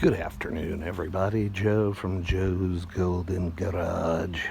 Good afternoon, everybody. Joe from Joe's Golden Garage.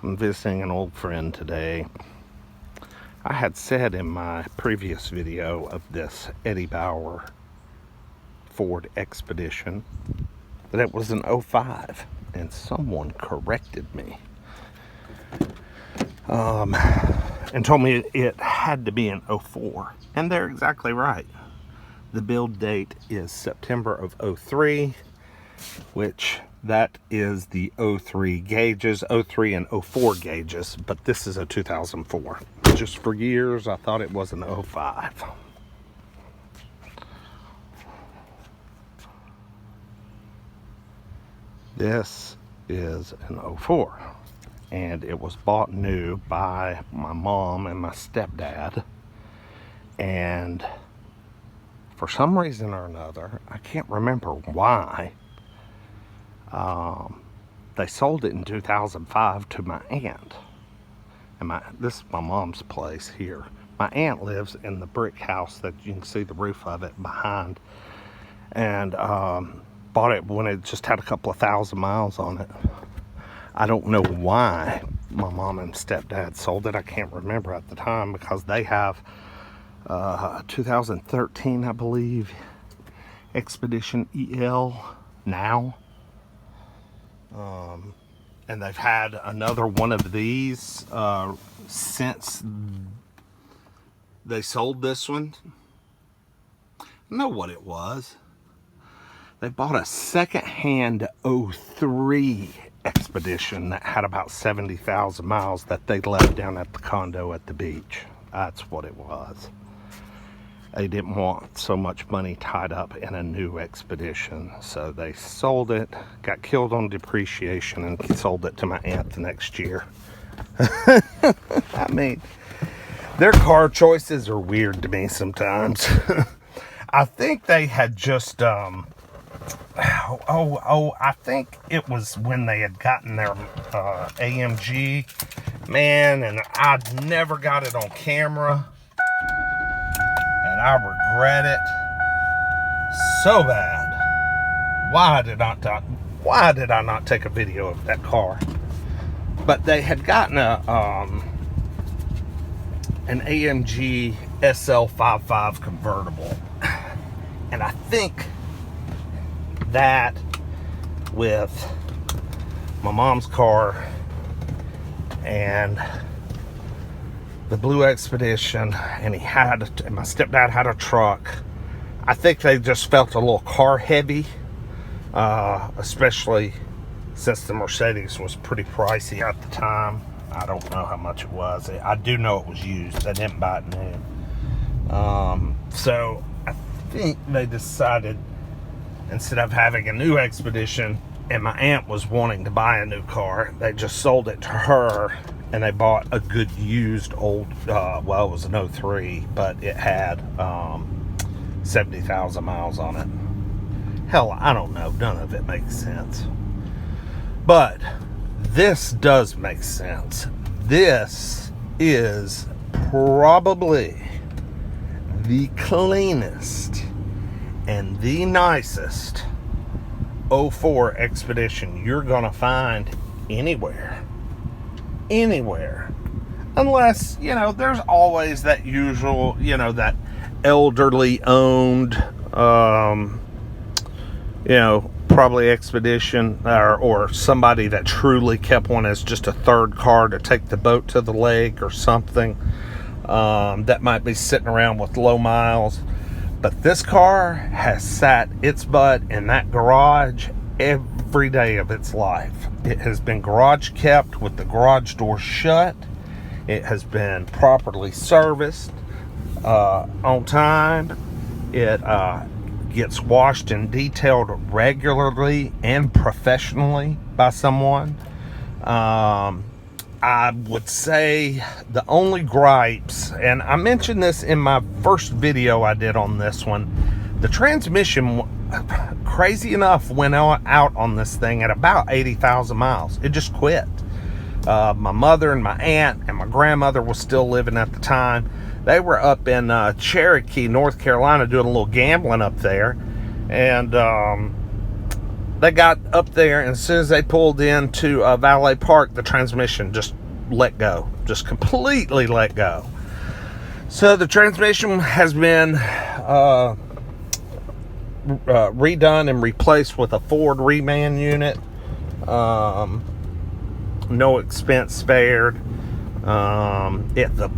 I'm visiting an old friend today. I had said in my previous video of this Eddie Bauer Ford Expedition that it was an 05, and someone corrected me and told me it had to be an 04, and they're exactly right. The build date is September of 03, which that is the 03 gauges, 03 and 04 gauges, but this is a 2004. Just for years, I thought it was an 05. This is an 04, and it was bought new by my mom and my stepdad, and for some reason or another, I can't remember why, they sold it in 2005 to my aunt. And this is my mom's place here. My aunt lives in the brick house that you can see the roof of it behind. And bought it when it just had a couple of thousand miles on it. I don't know why my mom and stepdad sold it. I can't remember at the time, because they have 2013, I believe, Expedition EL now. And they've had another one of these since they sold this one. I know what it was. They bought a second-hand 03 Expedition that had about 70,000 miles that they left down at the condo at the beach. That's what it was. They didn't want so much money tied up in a new Expedition, so they sold it, got killed on depreciation, and sold it to my aunt the next year. I mean, their car choices are weird to me sometimes. I think they had just, I think it was when they had gotten their AMG, man, and I never got it on camera. And I regret it so bad. Why did I not take a video of that car? But they had gotten an AMG SL55 convertible, and I think that with my mom's car and the blue Expedition, and my stepdad had a truck, I think they just felt a little car heavy, especially since the Mercedes was pretty pricey at the time. I don't know how much it was. I do know it was used. I didn't buy it new. So I think they decided, instead of having a new Expedition and my aunt was wanting to buy a new car, they just sold it to her. And they bought a good used old, well, it was an 03, but it had 70,000 miles on it. Hell, I don't know. None of it makes sense. But this does make sense. This is probably the cleanest and the nicest 04 Expedition you're going to find anywhere. Unless, there's always that usual, that elderly owned, probably Expedition, or somebody that truly kept one as just a third car to take the boat to the lake or something, that might be sitting around with low miles. But this car has sat its butt in that garage every day of its life. It has been garage kept with the garage door shut. It has been properly serviced on time. It gets washed and detailed regularly and professionally by someone. I would say the only gripes, and I mentioned this in my first video I did on this one, the transmission, crazy enough, went out on this thing at about 80,000 miles. It just quit. My mother and my aunt and my grandmother was still living at the time. They were up in Cherokee, North Carolina, doing a little gambling up there, And they got up there, and as soon as they pulled into Valet Park, the transmission just let go. Just completely let go. So the transmission has been redone and replaced with a Ford reman unit. No expense spared. The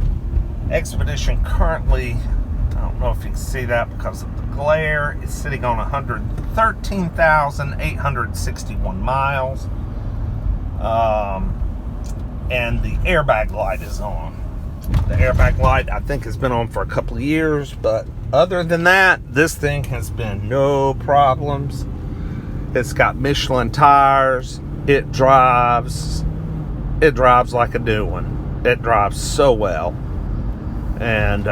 Expedition currently, I don't know if you can see that because of the glare, it's sitting on 113,861 miles. And the airbag light is on. The airbag light, I think, has been on for a couple of years, but other than that, this thing has been no problems. It's got Michelin tires. It drives like a new one. It drives so well. And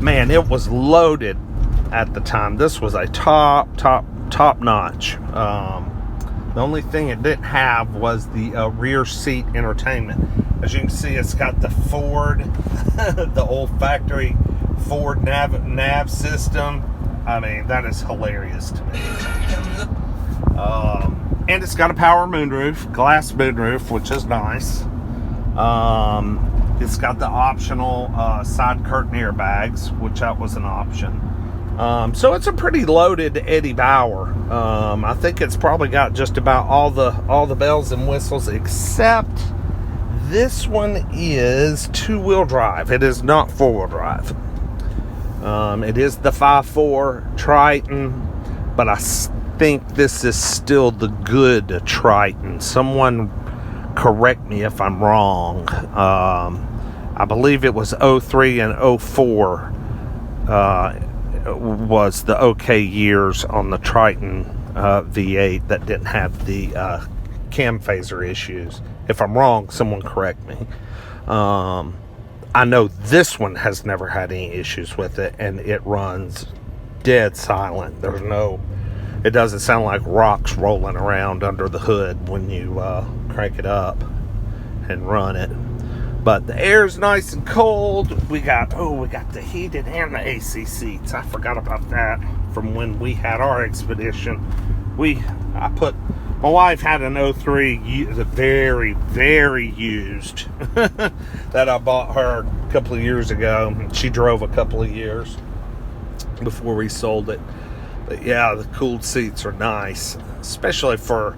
man, it was loaded at the time. This was a top notch. The only thing it didn't have was the rear seat entertainment. As you can see, it's got the Ford, the old factory Ford nav system. I mean, that is hilarious to me. And it's got a power moonroof, glass moonroof, which is nice. It's got the optional side curtain airbags, which that was an option. So it's a pretty loaded Eddie Bauer. I think it's probably got just about all the bells and whistles, except this one is two-wheel drive. It is not four-wheel drive. It is the 5.4 Triton, but I think this is still the good Triton. Someone correct me if I'm wrong. I believe it was 03 and 04 was the okay years on the Triton V8 that didn't have the cam phaser issues. If I'm wrong, someone correct me. I know this one has never had any issues with it, and it runs dead silent. It doesn't sound like rocks rolling around under the hood when you crank it up and run it. But the air's nice and cold. We got the heated and the AC seats. I forgot about that from when we had our Expedition. My wife had an 03, very, very used, that I bought her a couple of years ago. She drove a couple of years before we sold it. But yeah, the cooled seats are nice, especially for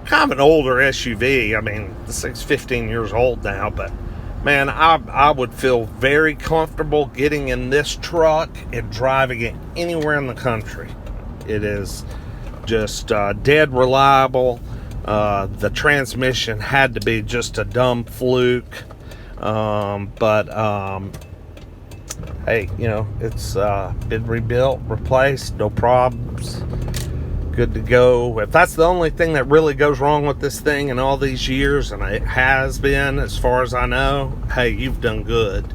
kind of an older SUV. I mean, this thing's 15 years old now, but man, I would feel very comfortable getting in this truck and driving it anywhere in the country. It is just dead reliable. The transmission had to be just a dumb fluke, but hey, it's been rebuilt, replaced, no problems, good to go. If that's the only thing that really goes wrong with this thing in all these years, and it has been, as far as I know, hey, you've done good.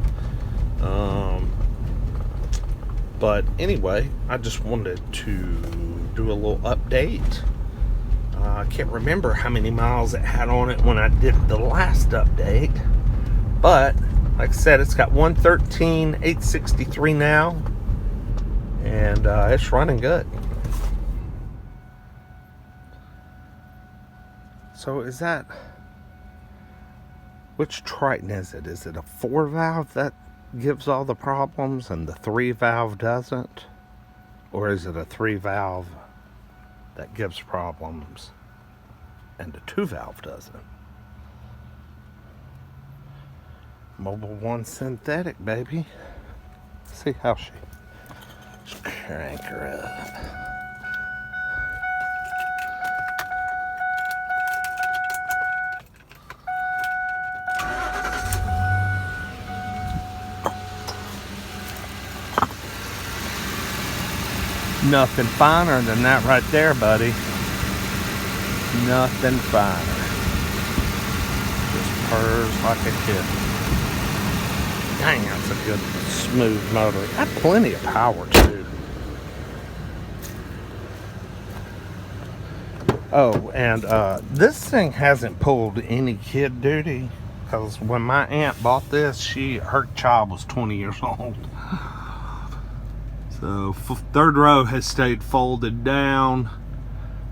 But anyway, I just wanted to do a little update. I can't remember how many miles it had on it when I did the last update, but like I said, it's got 113,863 now, and it's running good. So which Triton is it? Is it a 4-valve that gives all the problems and the 3-valve doesn't? Or is it a 3-valve that gives problems and the 2-valve doesn't? Mobil 1 synthetic, baby. See how she crank her up. Nothing finer than that right there, buddy. Nothing finer. Just purrs like a kitten. Dang, that's a good, smooth motor. Got plenty of power, too. Oh, and this thing hasn't pulled any kid duty, because when my aunt bought this, her child was 20 years old. So So third row has stayed folded down.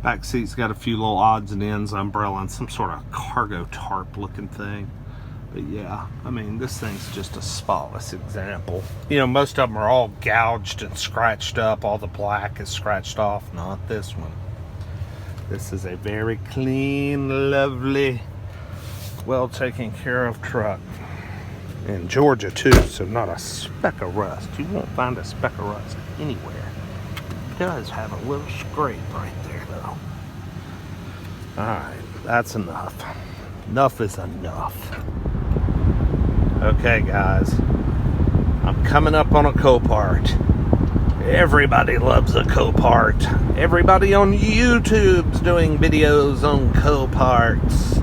Back seat's got a few little odds and ends, umbrella, and some sort of cargo tarp looking thing. But yeah, I mean, this thing's just a spotless example. You know, most of them are all gouged and scratched up. All the black is scratched off. Not this one. This is a very clean, lovely, well taken care of truck. In Georgia too, so not a speck of rust. You won't find a speck of rust anywhere. It does have a little scrape right there though. Alright, that's enough. Enough is enough. Okay guys, I'm coming up on a Copart. Everybody loves a Copart. Everybody on YouTube's doing videos on Coparts.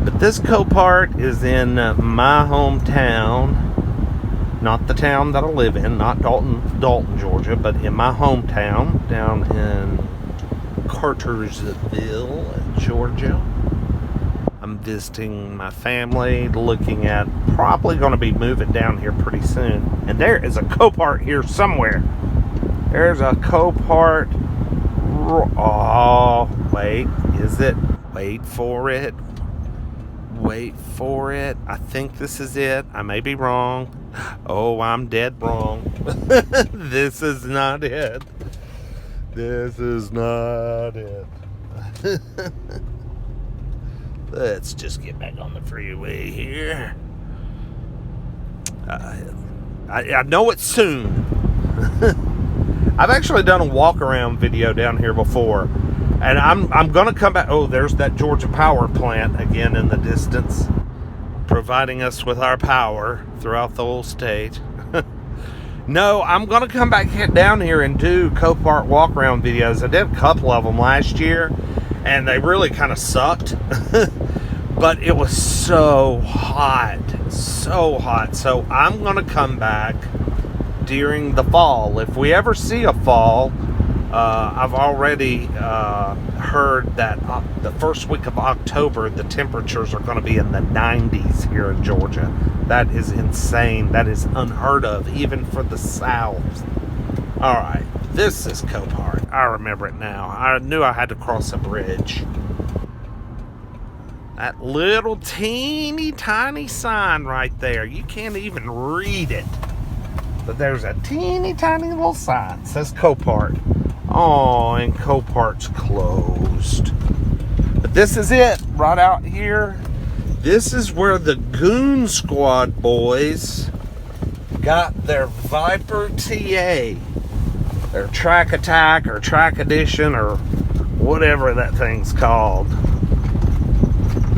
But this Copart is in my hometown. Not the town that I live in, not Dalton, Georgia, but in my hometown down in Cartersville, Georgia. I'm visiting my family, looking at probably going to be moving down here pretty soon. And there is a Copart here somewhere. There's a Copart. Oh, wait, is it? Wait for it. Wait for it. I think this is it. I may be wrong. Oh, I'm dead wrong. This is not it. This is not it. Let's just get back on the freeway here. I know it's soon. I've actually done a walk around video down here before. And I'm going to come back. Oh, there's that Georgia power plant again in the distance, providing us with our power throughout the whole state. No, I'm going to come back down here and do Copart walk around videos. I did a couple of them last year, and they really kind of sucked. But it was so hot. So hot. So I'm going to come back during the fall. If we ever see a fall, I've already heard that the first week of October, the temperatures are going to be in the 90s here in Georgia. That is insane. That is unheard of, even for the South. All right, this is Copart. I remember it now. I knew I had to cross a bridge. That little teeny tiny sign right there. You can't even read it. But there's a teeny tiny little sign. It says Copart. Oh, and Copart's closed. But this is it, right out here. This is where the Goonzquad boys got their Viper TA. Their Track Attack or Track Edition or whatever that thing's called.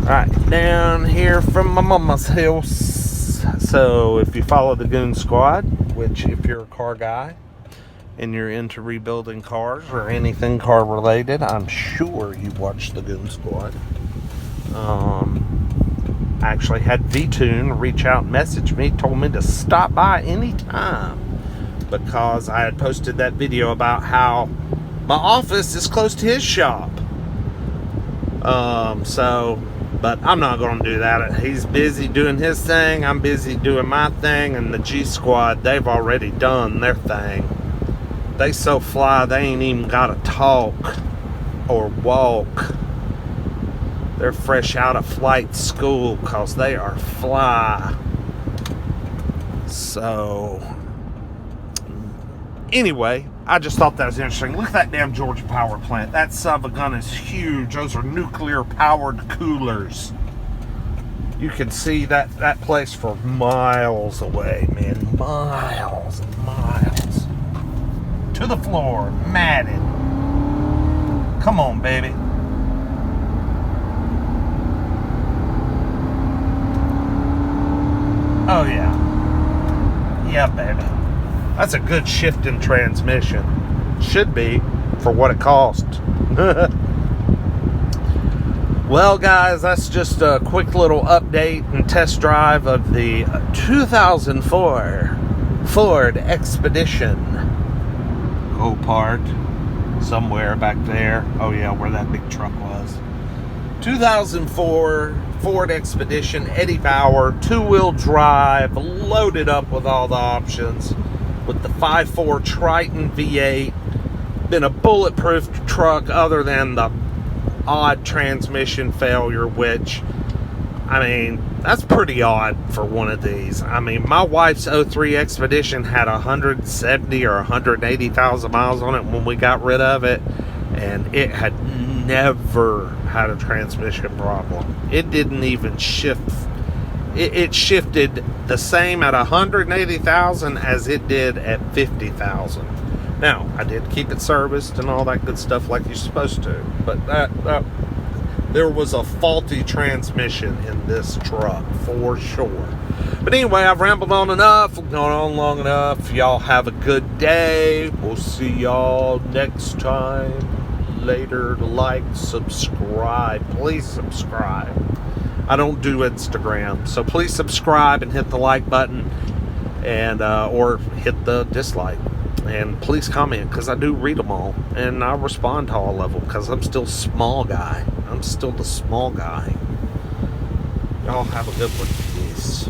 Right down here from my mama's house. So if you follow the Goonzquad, which if you're a car guy, and you're into rebuilding cars or anything car related, I'm sure you watched the Goonzquad. I actually had VTune reach out and message me, told me to stop by anytime because I had posted that video about how my office is close to his shop. But I'm not going to do that. He's busy doing his thing, I'm busy doing my thing, and the G Squad, they've already done their thing. They so fly, they ain't even got to talk or walk. They're fresh out of flight school because they are fly. So, anyway, I just thought that was interesting. Look at that damn Georgia power plant. That son of a gun is huge. Those are nuclear-powered coolers. You can see that place for miles away, man. Miles and miles. To the floor, matted. Come on, baby. Oh, yeah. Yeah, baby. That's a good shifting transmission. Should be, for what it cost. Well, guys, that's just a quick little update and test drive of the 2004 Ford Expedition. Copart, somewhere back there. Oh, yeah, where that big truck was. 2004 Ford Expedition, Eddie Bauer, two-wheel drive, loaded up with all the options. with the 5.4 Triton V8. Been a bulletproof truck other than the odd transmission failure, which, I mean, that's pretty odd for one of these. I mean, my wife's 03 Expedition had 170 or 180,000 miles on it when we got rid of it, and it had never had a transmission problem. It didn't even shift. It shifted the same at 180,000 as it did at 50,000. Now, I did keep it serviced and all that good stuff like you're supposed to, but there was a faulty transmission in this truck for sure. But anyway, I've rambled on enough. I've gone on long enough. Y'all have a good day. We'll see y'all next time. Later. Like, subscribe. Please subscribe. I don't do Instagram, so please subscribe and hit the like button, and or hit the dislike. And please comment, because I do read them all, and I respond to all of them, because I'm still small guy. I'm still the small guy. Y'all have a good one. Peace.